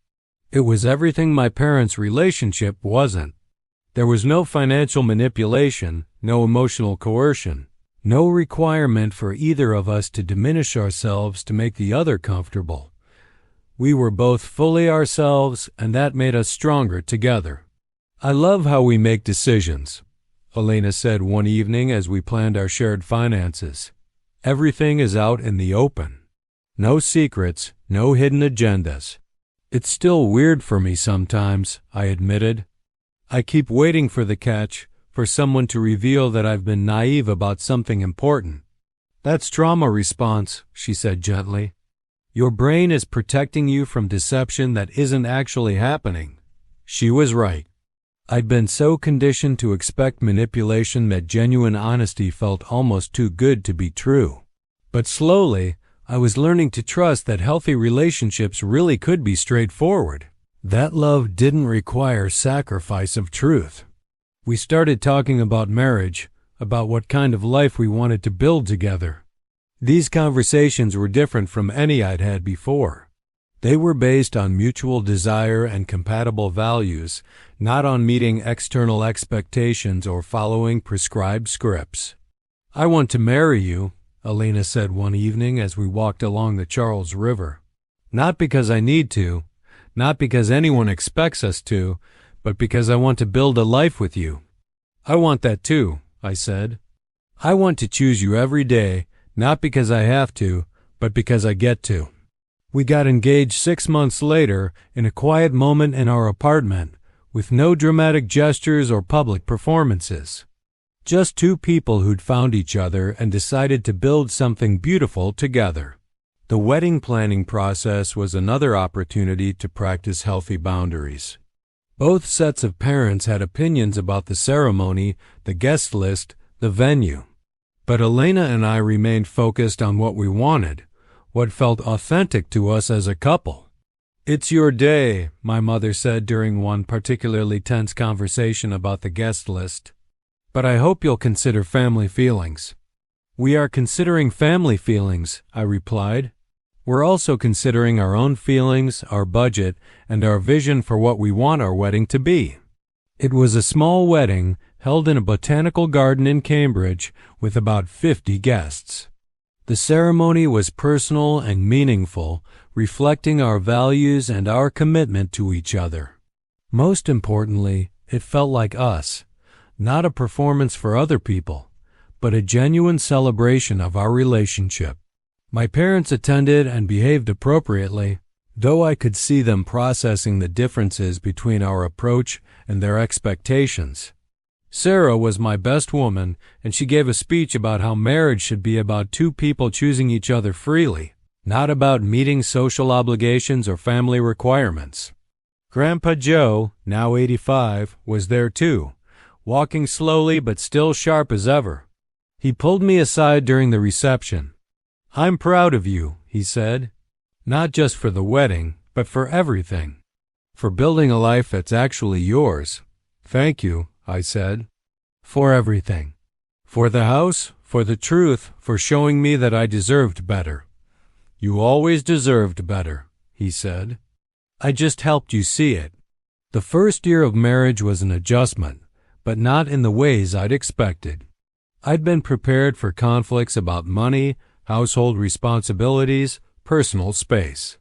S1: It was everything my parents' relationship wasn't. There was no financial manipulation, no emotional coercion, no requirement for either of us to diminish ourselves to make the other comfortable. We were both fully ourselves, and that made us stronger together. "I love how we make decisions," Elena said one evening as we planned our shared finances. "Everything is out in the open. No secrets, no hidden agendas." "It's still weird for me sometimes," I admitted. "I keep waiting for the catch, for someone to reveal that I've been naive about something important." "That's trauma response," she said gently. "Your brain is protecting you from deception that isn't actually happening." She was right. I'd been so conditioned to expect manipulation that genuine honesty felt almost too good to be true. But slowly, I was learning to trust that healthy relationships really could be straightforward. That love didn't require sacrifice of truth. We started talking about marriage, about what kind of life we wanted to build together. These conversations were different from any I'd had before. They were based on mutual desire and compatible values, not on meeting external expectations or following prescribed scripts. "I want to marry you," Elena said one evening as we walked along the Charles River. "Not because I need to, not because anyone expects us to, but because I want to build a life with you." "I want that too," I said. "I want to choose you every day, not because I have to, but because I get to." We got engaged 6 months later in a quiet moment in our apartment, with no dramatic gestures or public performances. Just two people who'd found each other and decided to build something beautiful together. The wedding planning process was another opportunity to practice healthy boundaries. Both sets of parents had opinions about the ceremony, the guest list, the venue. But Elena and I remained focused on what we wanted, what felt authentic to us as a couple. "It's your day," my mother said during one particularly tense conversation about the guest list. "But I hope you'll consider family feelings." "We are considering family feelings," I replied. "We're also considering our own feelings, our budget, and our vision for what we want our wedding to be." It was a small wedding held in a botanical garden in Cambridge with about 50 guests. The ceremony was personal and meaningful, reflecting our values and our commitment to each other. Most importantly, it felt like us, not a performance for other people, but a genuine celebration of our relationship. My parents attended and behaved appropriately, though I could see them processing the differences between our approach and their expectations. Sarah was my best woman, and she gave a speech about how marriage should be about two people choosing each other freely, not about meeting social obligations or family requirements. Grandpa Joe, now 85, was there too, walking slowly but still sharp as ever. He pulled me aside during the reception. "I'm proud of you," he said, "not just for the wedding, but for everything. For building a life that's actually yours." "Thank you," I said. "For everything. For the house, for the truth, for showing me that I deserved better." "You always deserved better," he said. "I just helped you see it." The first year of marriage was an adjustment, but not in the ways I'd expected. I'd been prepared for conflicts about money, household responsibilities, personal space.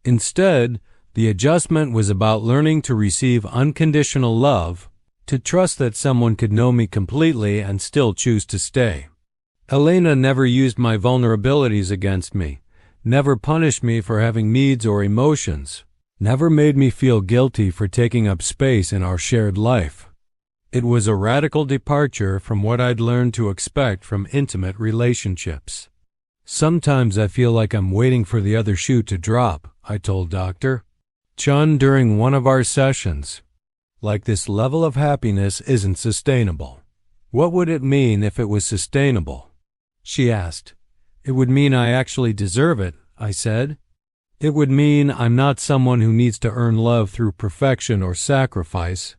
S1: Instead, the adjustment was about learning to receive unconditional love, to trust that someone could know me completely and still choose to stay. Elena never used my vulnerabilities against me, never punished me for having needs or emotions, never made me feel guilty for taking up space in our shared life. It was a radical departure from what I'd learned to expect from intimate relationships. "Sometimes I feel like I'm waiting for the other shoe to drop," I told Dr. Chun during one of our sessions. "Like this level of happiness isn't sustainable." "What would it mean if it was sustainable?" she asked. "It would mean I actually deserve it," I said. "It would mean I'm not someone who needs to earn love through perfection or sacrifice."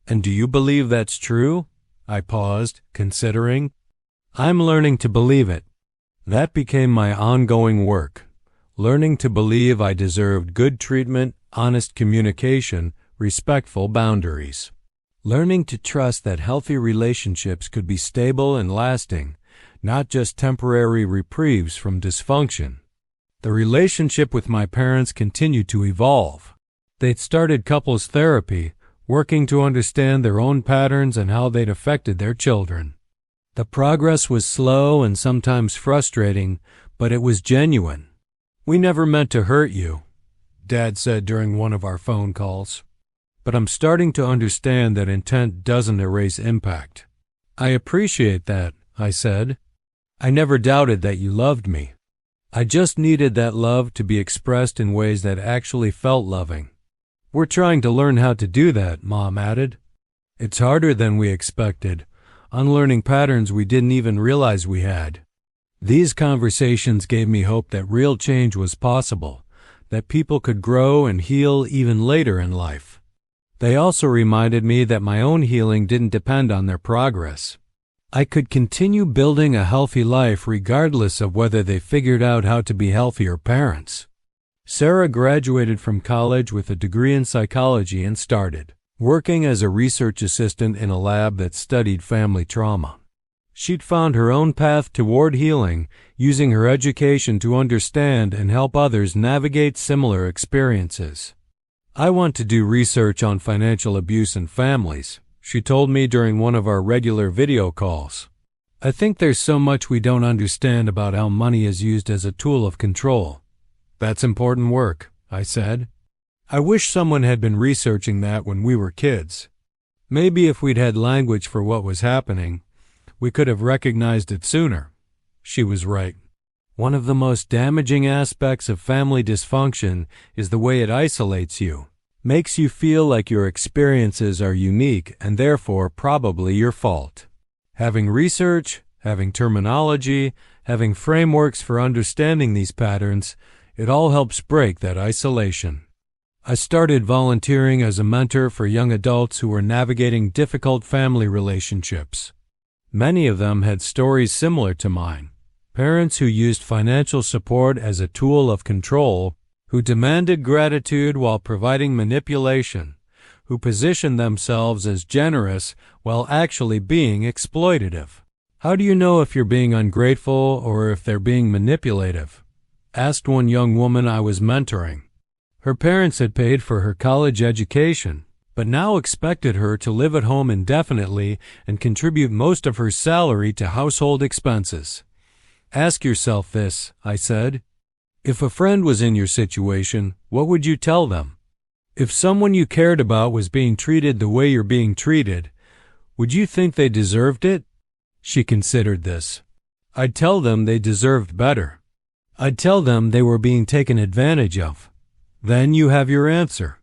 S1: "And do you believe that's true?" I paused, considering. "I'm learning to believe it." That became my ongoing work, learning to believe I deserved good treatment, honest communication, respectful boundaries. Learning to trust that healthy relationships could be stable and lasting, not just temporary reprieves from dysfunction. The relationship with my parents continued to evolve. They'd started couples therapy, working to understand their own patterns and how they'd affected their children. The progress was slow and sometimes frustrating, but it was genuine. "We never meant to hurt you," Dad said during one of our phone calls. "But I'm starting to understand that intent doesn't erase impact." "I appreciate that," I said. "I never doubted that you loved me. I just needed that love to be expressed in ways that actually felt loving." "We're trying to learn how to do that," Mom added. "It's harder than we expected, unlearning patterns we didn't even realize we had." These conversations gave me hope that real change was possible, that people could grow and heal even later in life. They also reminded me that my own healing didn't depend on their progress. I could continue building a healthy life regardless of whether they figured out how to be healthier parents. Sarah graduated from college with a degree in psychology and started working as a research assistant in a lab that studied family trauma. She'd found her own path toward healing, using her education to understand and help others navigate similar experiences. "I want to do research on financial abuse in families," she told me during one of our regular video calls. "I think there's so much we don't understand about how money is used as a tool of control." "That's important work," I said. "I wish someone had been researching that when we were kids. Maybe if we'd had language for what was happening, we could have recognized it sooner." She was right. One of the most damaging aspects of family dysfunction is the way it isolates you. makes you feel like your experiences are unique and therefore probably your fault. Having research, having terminology, having frameworks for understanding these patterns, it all helps break that isolation. I started volunteering as a mentor for young adults who were navigating difficult family relationships. Many of them had stories similar to mine. Parents who used financial support as a tool of control, who demanded gratitude while providing manipulation, who positioned themselves as generous while actually being exploitative. How do you know if you're being ungrateful or if they're being manipulative? Asked one young woman I was mentoring. Her parents had paid for her college education, but now expected her to live at home indefinitely and contribute most of her salary to household expenses. Ask yourself this, I said. If a friend was in your situation, what would you tell them? If someone you cared about was being treated the way you're being treated, would you think they deserved it? She considered this. I'd tell them they deserved better. I'd tell them they were being taken advantage of. Then you have your answer.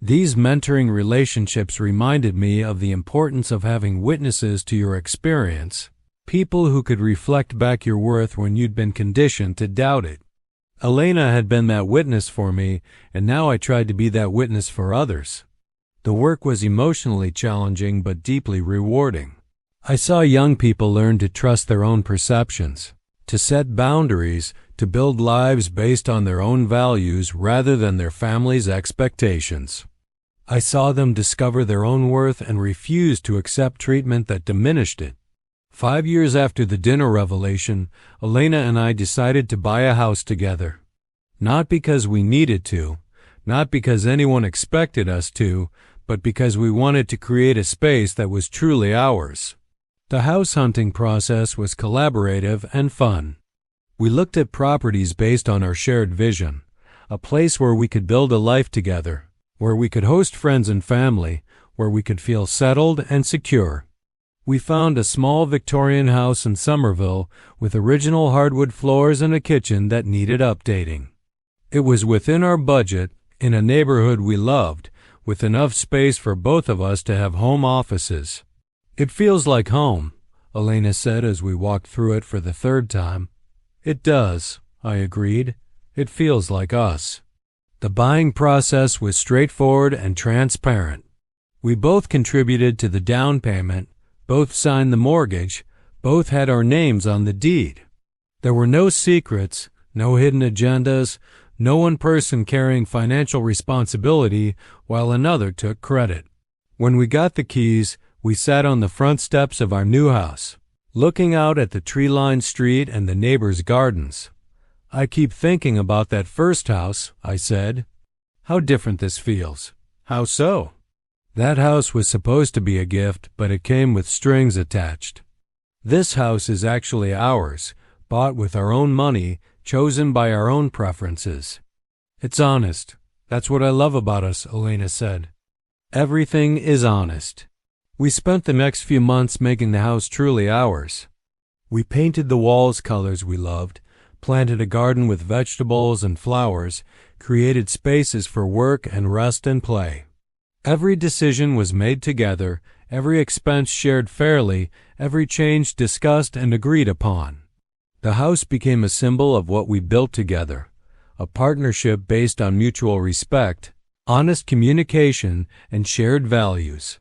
S1: These mentoring relationships reminded me of the importance of having witnesses to your experience, people who could reflect back your worth when you'd been conditioned to doubt it. Elena had been that witness for me, and now I tried to be that witness for others. The work was emotionally challenging but deeply rewarding. I saw young people learn to trust their own perceptions, to set boundaries, to build lives based on their own values rather than their family's expectations. I saw them discover their own worth and refuse to accept treatment that diminished it. 5 years after the dinner revelation, Elena and I decided to buy a house together. Not because we needed to, not because anyone expected us to, but because we wanted to create a space that was truly ours. The house hunting process was collaborative and fun. We looked at properties based on our shared vision, a place where we could build a life together, where we could host friends and family, where we could feel settled and secure. We found a small Victorian house in Somerville with original hardwood floors and a kitchen that needed updating. It was within our budget, in a neighborhood we loved, with enough space for both of us to have home offices. It feels like home, Elena said as we walked through it for the third time. It does, I agreed. It feels like us. The buying process was straightforward and transparent. We both contributed to the down payment, both signed the mortgage, both had our names on the deed. There were no secrets, no hidden agendas, no one person carrying financial responsibility while another took credit. When we got the keys, we sat on the front steps of our new house, looking out at the tree-lined street and the neighbors' gardens. I keep thinking about that first house, I said. How different this feels. How so? That house was supposed to be a gift, but it came with strings attached. This house is actually ours, bought with our own money, chosen by our own preferences. It's honest. That's what I love about us, Elena said. Everything is honest. We spent the next few months making the house truly ours. We painted the walls colors we loved, planted a garden with vegetables and flowers, created spaces for work and rest and play. Every decision was made together, every expense shared fairly, every change discussed and agreed upon. The house became a symbol of what we built together, a partnership based on mutual respect, honest communication, and shared values.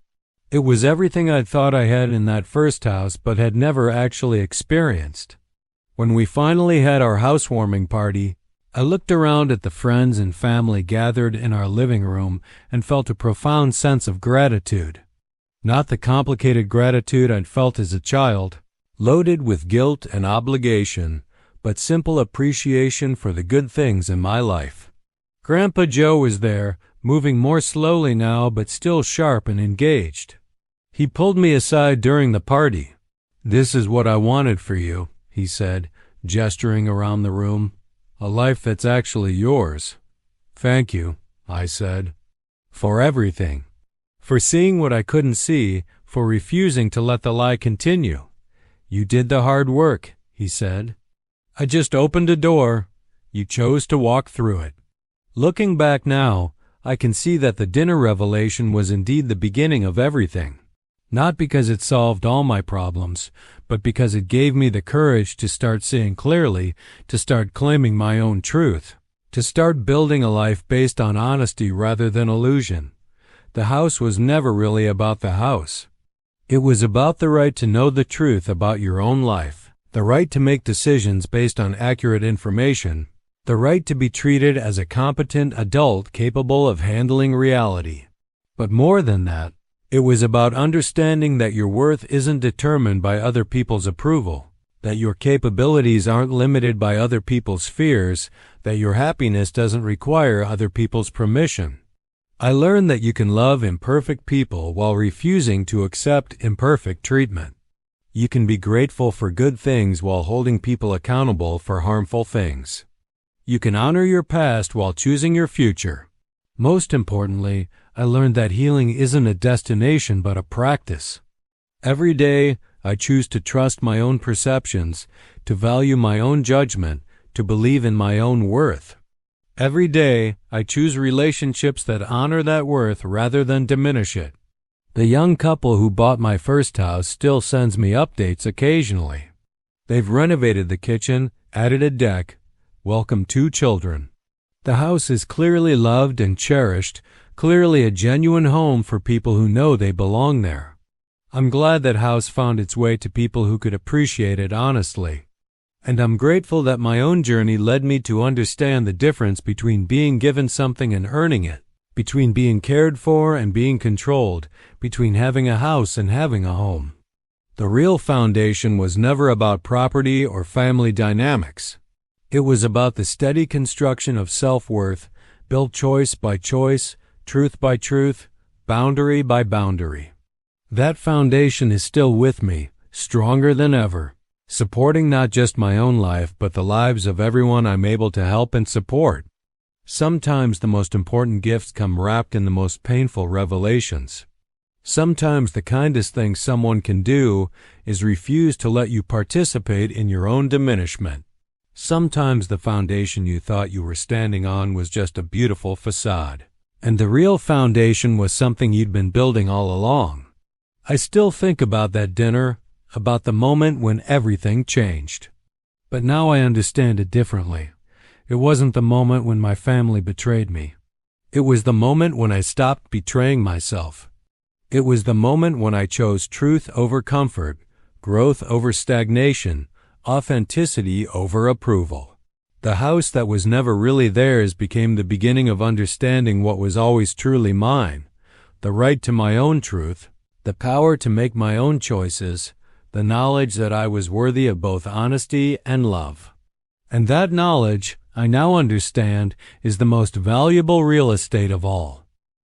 S1: It was everything I'd thought I had in that first house but had never actually experienced. When we finally had our housewarming party, I looked around at the friends and family gathered in our living room and felt a profound sense of gratitude. Not the complicated gratitude I'd felt as a child, loaded with guilt and obligation, but simple appreciation for the good things in my life. Grandpa Joe was there, moving more slowly now but still sharp and engaged. He pulled me aside during the party. "This is what I wanted for you," he said, gesturing around the room. "A life that's actually yours." "Thank you," I said. "For everything. For seeing what I couldn't see, for refusing to let the lie continue. You did the hard work," he said. "I just opened a door. You chose to walk through it." Looking back now, I can see that the dinner revelation was indeed the beginning of everything. Not because it solved all my problems, but because it gave me the courage to start seeing clearly, to start claiming my own truth, to start building a life based on honesty rather than illusion. The house was never really about the house. It was about the right to know the truth about your own life, the right to make decisions based on accurate information, the right to be treated as a competent adult capable of handling reality. But more than that, it was about understanding that your worth isn't determined by other people's approval, that your capabilities aren't limited by other people's fears, that your happiness doesn't require other people's permission. I learned that you can love imperfect people while refusing to accept imperfect treatment. You can be grateful for good things while holding people accountable for harmful things. You can honor your past while choosing your future. Most importantly, I learned that healing isn't a destination but a practice. Every day, I choose to trust my own perceptions, to value my own judgment, to believe in my own worth. Every day, I choose relationships that honor that worth rather than diminish it. The young couple who bought my first house still sends me updates occasionally. They've renovated the kitchen, added a deck, welcomed 2 children. The house is clearly loved and cherished, clearly a genuine home for people who know they belong there. I'm glad that house found its way to people who could appreciate it honestly. And I'm grateful that my own journey led me to understand the difference between being given something and earning it, between being cared for and being controlled, between having a house and having a home. The real foundation was never about property or family dynamics. It was about the steady construction of self-worth, built choice by choice, truth by truth, boundary by boundary. That foundation is still with me, stronger than ever, supporting not just my own life but the lives of everyone I'm able to help and support. Sometimes the most important gifts come wrapped in the most painful revelations. Sometimes the kindest thing someone can do is refuse to let you participate in your own diminishment. Sometimes the foundation you thought you were standing on was just a beautiful facade, and the real foundation was something you'd been building all along. I still think about that dinner, about the moment when everything changed. But now I understand it differently. It wasn't the moment when my family betrayed me. It was the moment when I stopped betraying myself. It was the moment when I chose truth over comfort, growth over stagnation, authenticity over approval. The house that was never really theirs became the beginning of understanding what was always truly mine, the right to my own truth, the power to make my own choices, the knowledge that I was worthy of both honesty and love. And that knowledge, I now understand, is the most valuable real estate of all.